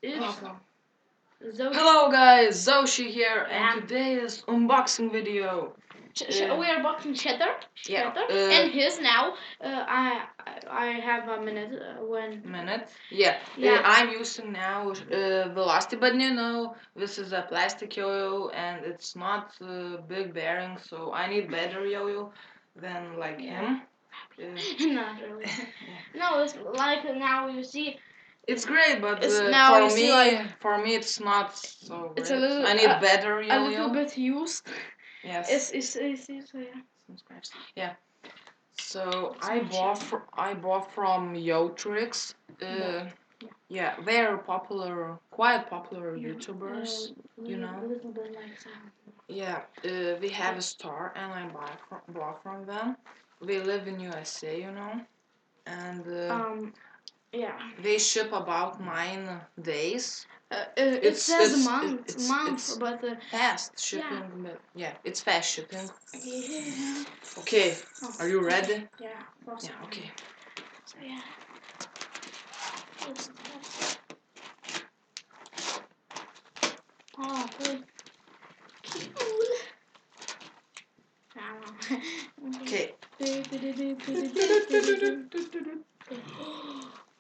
Hello guys, Zoshi here, and today's unboxing video. We are unboxing Shutter. Yeah. And his now. I have a minute Yeah. I'm using now Velocity, but you know this is a plastic yo-yo and it's not big bearing, so I need better yo-yo than like him. Not really. No, it's like now you see. It's great, but for me, it's not so great. It's a little. I need better yo-yo. A little bit used. Yes. It's yeah. So I bought from yotricks. Yeah, they're popular, quite popular YouTubers. You know. A little bit like that. Yeah. We have a store, and I bought from them. They live in USA, you know, and yeah. they ship about 9 days. It says month, but fast shipping. Yeah, it's fast shipping. Yeah. Okay, are you ready? Yeah. Yeah. Okay. So yeah. Oh, good. Cool. Okay.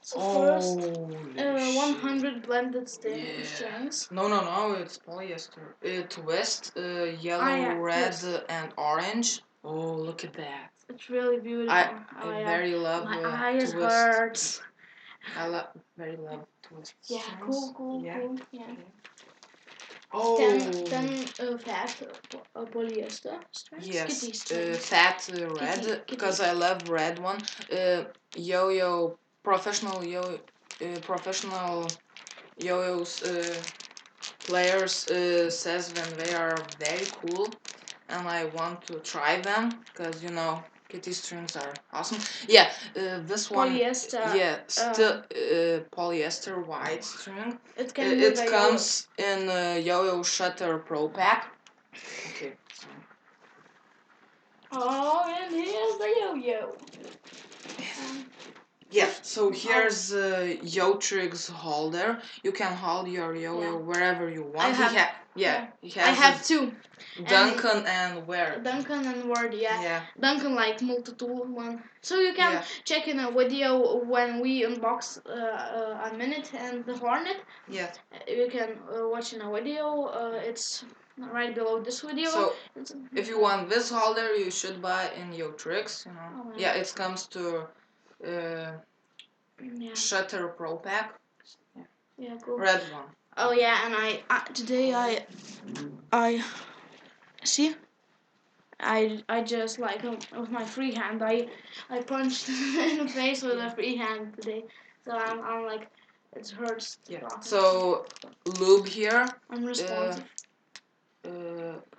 So first, 100 blended strings. No, it's polyester. Twist, yellow, red, and orange. Oh, look at that. It's really beautiful. I very love my eyes twist. hurts. I very love twist. Yeah, strings. cool. Yeah. Okay. Oh. 10 fat polyester strings. Yes, fat red, because I love red one. Yo-yo, professional yo-yos players says when they are very cool, and I want to try them, because you know, kitty strings are awesome. Yeah, this one. Polyester. Yeah, still polyester white string. It comes in YoYo Shutter Pro Pack. Okay. Oh, and here's the yo-yo. Yeah, so here's a yotricks holder. You can hold your yo-yo wherever you want. He has I have two. Duncan and Word. Duncan and Word, yeah. Duncan like multi-tool one. So you can check in a video when we unbox a minute and the Hornet. Yeah. You can watch in a video. It's right below this video. So if you want this holder, you should buy in yotricks. You know. Yeah, it comes to Shutter Pro Pack. Yeah, cool. Red one. Oh yeah, and today I see. I just like with my free hand I punched in the face with a free hand today, so I'm like it hurts. Yeah. So Lube here. I'm responsive.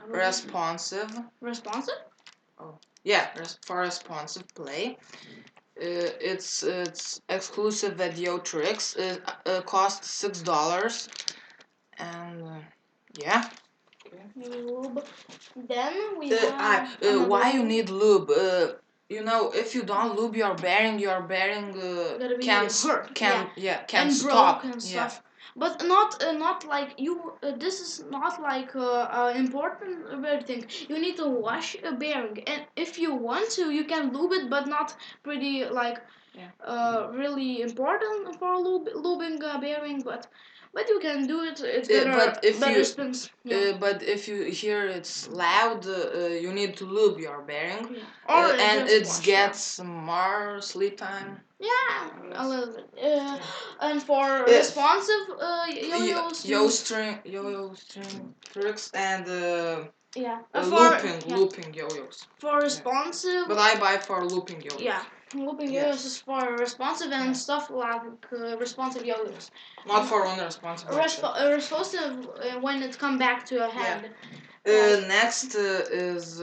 Responsive. Responsive? Oh yeah, for responsive play. It's exclusive at yotricks. It costs $6, and yeah. Lube. Then we have why you need lube? You know, if you don't lube your bearing can stop. Broke and stuff. But not like you. This is not like important thing. You need to wash a bearing, and if you want to, you can lube it, but not pretty like really important for lubing a bearing. But you can do it. It's better spins. But if you hear it's loud, you need to lube your bearing, and it gets more sleep time. Yeah, a little bit. And for responsive yo-yos, yo-yo string tricks and looping yo-yos. For responsive. But I buy for looping yo-yos. Yeah, looping yo-yos is for responsive and stuff like responsive yo-yos. Not for unresponsive. Responsive when it come back to your hand. Next is.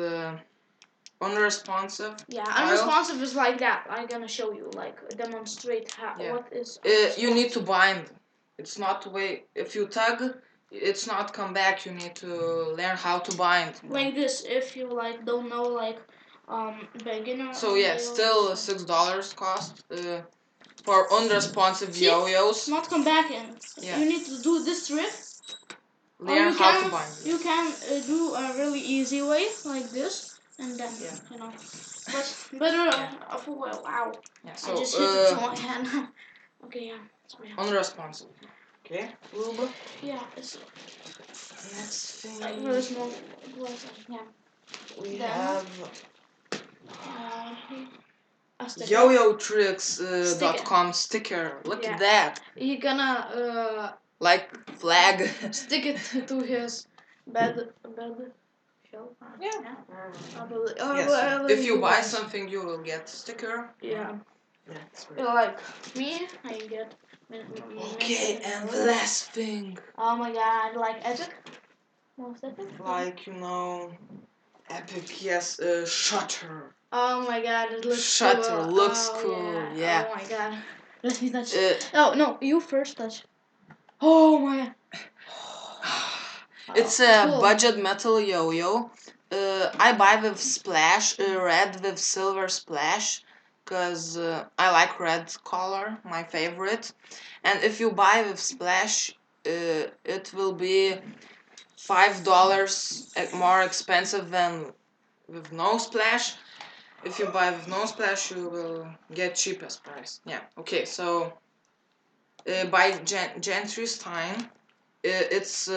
Unresponsive. Yeah, unresponsive is like that. I'm gonna show you, like demonstrate what is. You need to bind. It's not the way. If you tug, it's not come back. You need to learn how to bind. Like this, if you like don't know beginner. So yeah, still $6 cost. for unresponsive yo-yos. Not come back in. Yeah. You need to do this trick. Learn how to bind. You can do a really easy way like this, and then you know. But wow. Yeah, so, I just hit it to my hand. Okay, yeah. Unresponsive. Okay, Lube. Yeah, it's next thing. Like really small. Yeah. We have yoyotricks.com sticker. Look at that. You're gonna like flag. Stick it to his bed shelf. Yeah. Yes. If you buy something, you will get sticker. Yeah. Yeah. Like me, I get. Okay, and the last thing. Oh my god! Like epic. Most epic. Like epic. Yes. Shutter. Oh my god! It looks Shutter cool. looks cool. Yeah. Oh my god. Let me touch. Oh no! You first touch. Oh my god. It's a budget metal yo-yo. I buy with splash, red with silver splash, cause I like red color, my favorite. And if you buy with splash, it will be $5 more expensive than with no splash. If you buy with no splash, you will get cheapest price. Yeah. Okay. So by Gentry Stein, it's.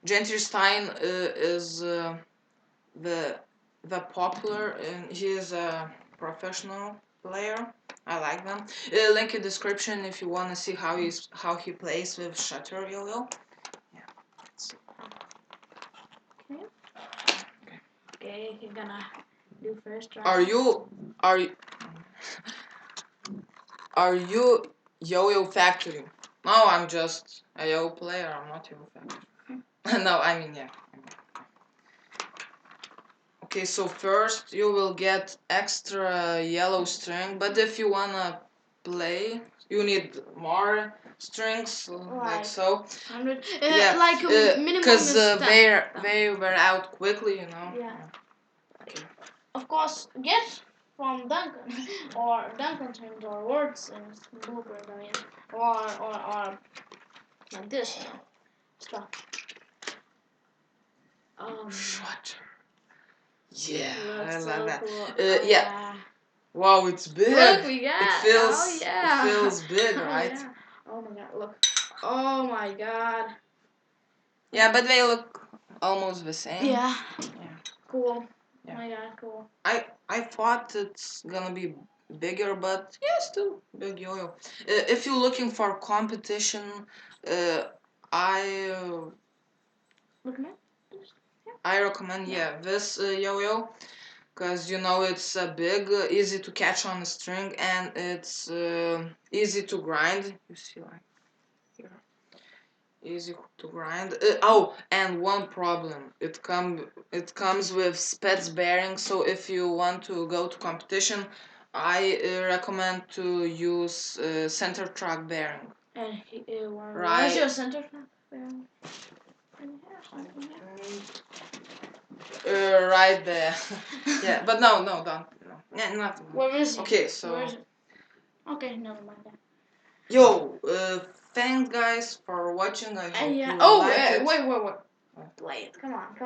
Gentry Stein is the popular, and he is a professional player. I like them. Link in description if you want to see how he plays with shutter yo-yo. Yeah. Okay, you're gonna do first try. Are you YoYoFactory? No, I'm just a yo player. I'm not YoYoFactory. No, I mean yeah. Okay, so first you will get extra yellow string, but if you wanna play, you need more strings, like so. 100. Yeah, like minimum because is 10. they wear out quickly, you know. Yeah. Okay. Of course, get from Duncan or Duncan terms or words in Blueprint, I mean, or like this stuff. Shutter. Yeah, I love so that. Cool. Yeah. Wow, it's big. Look, we got. It feels big, right? Yeah. Oh my god, look. Oh my god. Yeah, but they look almost the same. Yeah. Cool. Yeah. Oh my god, cool. I thought it's gonna be bigger, but yeah, still big yo-yo. If you're looking for competition, I recommend this yo-yo, because it's big, easy to catch on the string, and it's easy to grind. You see, like here, easy to grind. And one problem, it comes with spets bearing. So if you want to go to competition, I recommend to use center track bearing. And where's your center track bearing? Right there. Yeah, but no, don't. No. Yeah, nothing. Where is it? Okay, so. Where is it? Okay, never mind that. Yo, thanks guys for watching. I hope you like it. Wait. Play it. Come on.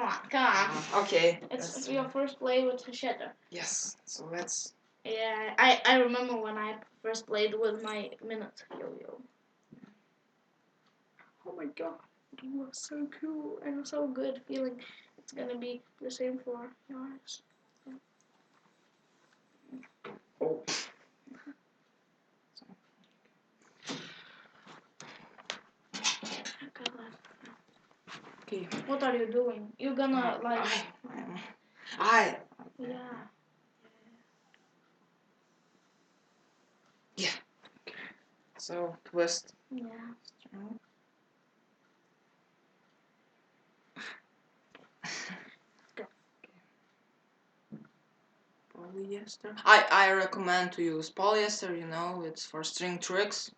Okay. It's your first play with the Shutter. Yes. So let's. Yeah, I remember when I first played with my minute yo-yo. Oh my god, it was so cool and so good feeling. It's gonna be the same for yours. Oh. Okay. What are you doing? You're gonna Yeah. So twist. Yeah. Polyester. I recommend to use polyester. It's for string tricks.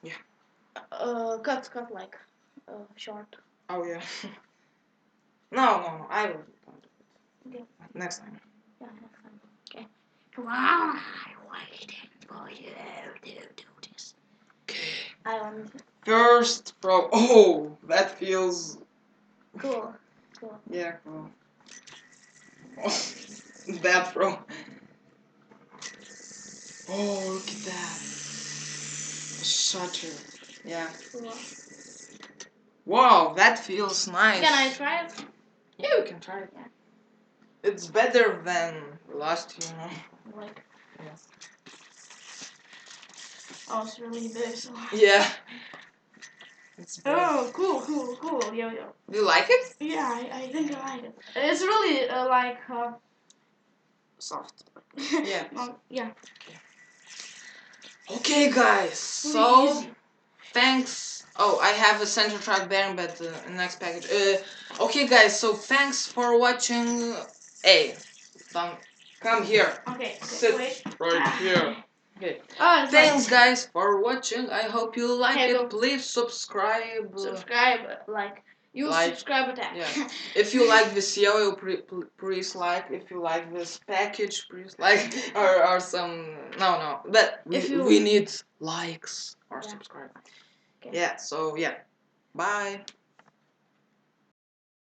Yeah. Cut like short. Oh yeah. No, I will. Okay. Next time. Yeah, next time. Okay. Wow, I'm waiting for you to do this. Okay. I want to. First pro. Oh, that feels Cool. Yeah, cool. That pro. Oh, look at that. A shutter. Yeah. Cool. Wow, that feels nice. Can I try it? Yeah, you can try it. Yeah. It's better than last, Like. Yeah. Oh, it's really big. So. Yeah. It's big. Oh, cool. Yo. Do you like it? Yeah, I think I like it. It's really like soft. Yeah. Yeah. Okay, guys. So, thanks. Oh, I have a center track bearing, but next package. Okay, guys. So thanks for watching. Hey, come here. Okay. Sit Wait. right here. Okay. Oh, Thanks, guys, for watching. I hope you like Hey, it. go. Please subscribe. Like. You Like, subscribe attack. Yeah. If you like this yo, please like. If you like this package, please like. Or some. No. But we need likes or subscribe. Okay. Yeah. So yeah. Bye.